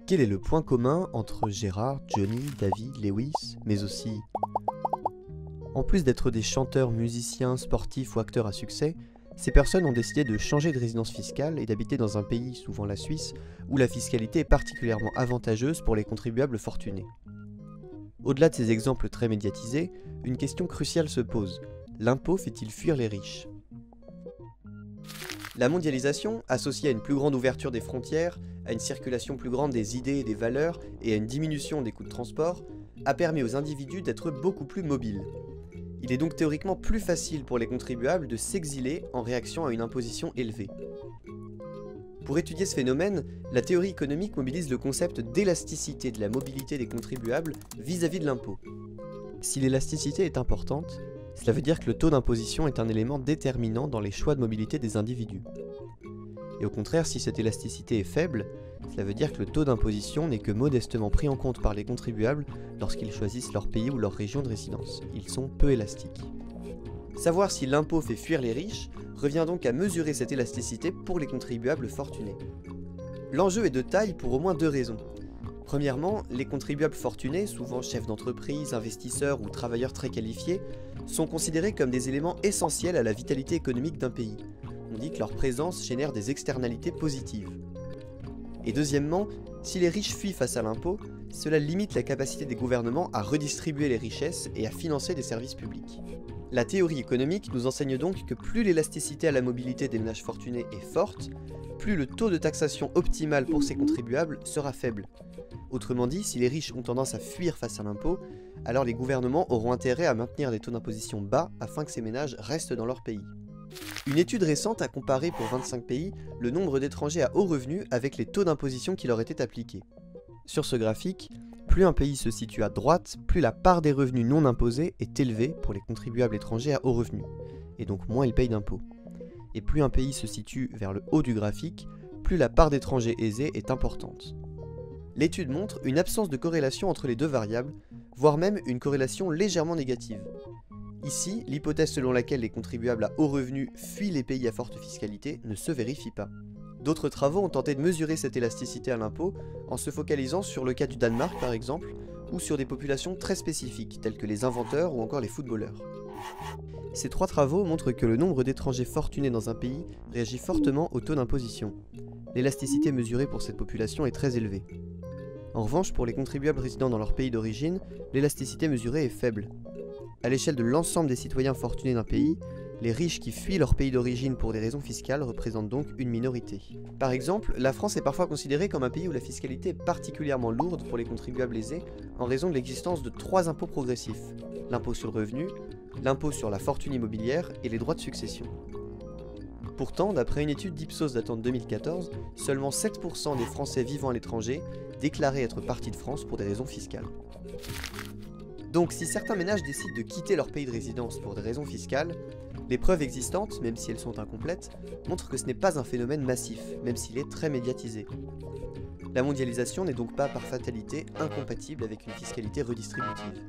Quel est le point commun entre Gérard, Johnny, David, Lewis, mais aussi... En plus d'être des chanteurs, musiciens, sportifs ou acteurs à succès, ces personnes ont décidé de changer de résidence fiscale et d'habiter dans un pays, souvent la Suisse, où la fiscalité est particulièrement avantageuse pour les contribuables fortunés. Au-delà de ces exemples très médiatisés, une question cruciale se pose. L'impôt fait-il fuir les riches ? La mondialisation, associée à une plus grande ouverture des frontières, à une circulation plus grande des idées et des valeurs et à une diminution des coûts de transport, a permis aux individus d'être beaucoup plus mobiles. Il est donc théoriquement plus facile pour les contribuables de s'exiler en réaction à une imposition élevée. Pour étudier ce phénomène, la théorie économique mobilise le concept d'élasticité de la mobilité des contribuables vis-à-vis de l'impôt. Si l'élasticité est importante, cela veut dire que le taux d'imposition est un élément déterminant dans les choix de mobilité des individus. Et au contraire, si cette élasticité est faible, cela veut dire que le taux d'imposition n'est que modestement pris en compte par les contribuables lorsqu'ils choisissent leur pays ou leur région de résidence. Ils sont peu élastiques. Savoir si l'impôt fait fuir les riches revient donc à mesurer cette élasticité pour les contribuables fortunés. L'enjeu est de taille pour au moins deux raisons. Premièrement, les contribuables fortunés, souvent chefs d'entreprise, investisseurs ou travailleurs très qualifiés, sont considérés comme des éléments essentiels à la vitalité économique d'un pays. On dit que leur présence génère des externalités positives. Et deuxièmement, si les riches fuient face à l'impôt, cela limite la capacité des gouvernements à redistribuer les richesses et à financer des services publics. La théorie économique nous enseigne donc que plus l'élasticité à la mobilité des ménages fortunés est forte, plus le taux de taxation optimal pour ces contribuables sera faible. Autrement dit, si les riches ont tendance à fuir face à l'impôt, alors les gouvernements auront intérêt à maintenir des taux d'imposition bas afin que ces ménages restent dans leur pays. Une étude récente a comparé pour 25 pays le nombre d'étrangers à haut revenu avec les taux d'imposition qui leur étaient appliqués. Sur ce graphique, plus un pays se situe à droite, plus la part des revenus non imposés est élevée pour les contribuables étrangers à haut revenu, et donc moins ils payent d'impôts. Et plus un pays se situe vers le haut du graphique, plus la part d'étrangers aisés est importante. L'étude montre une absence de corrélation entre les deux variables, voire même une corrélation légèrement négative. Ici, l'hypothèse selon laquelle les contribuables à haut revenu fuient les pays à forte fiscalité ne se vérifie pas. D'autres travaux ont tenté de mesurer cette élasticité à l'impôt en se focalisant sur le cas du Danemark par exemple, ou sur des populations très spécifiques telles que les inventeurs ou encore les footballeurs. Ces trois travaux montrent que le nombre d'étrangers fortunés dans un pays réagit fortement au taux d'imposition. L'élasticité mesurée pour cette population est très élevée. En revanche, pour les contribuables résidant dans leur pays d'origine, l'élasticité mesurée est faible. À l'échelle de l'ensemble des citoyens fortunés d'un pays, les riches qui fuient leur pays d'origine pour des raisons fiscales représentent donc une minorité. Par exemple, la France est parfois considérée comme un pays où la fiscalité est particulièrement lourde pour les contribuables aisés en raison de l'existence de trois impôts progressifs: l'impôt sur le revenu, l'impôt sur la fortune immobilière et les droits de succession. Pourtant, d'après une étude d'Ipsos datant de 2014, seulement 7% des Français vivant à l'étranger déclaraient être partis de France pour des raisons fiscales. Donc si certains ménages décident de quitter leur pays de résidence pour des raisons fiscales, les preuves existantes, même si elles sont incomplètes, montrent que ce n'est pas un phénomène massif, même s'il est très médiatisé. La mondialisation n'est donc pas par fatalité incompatible avec une fiscalité redistributive.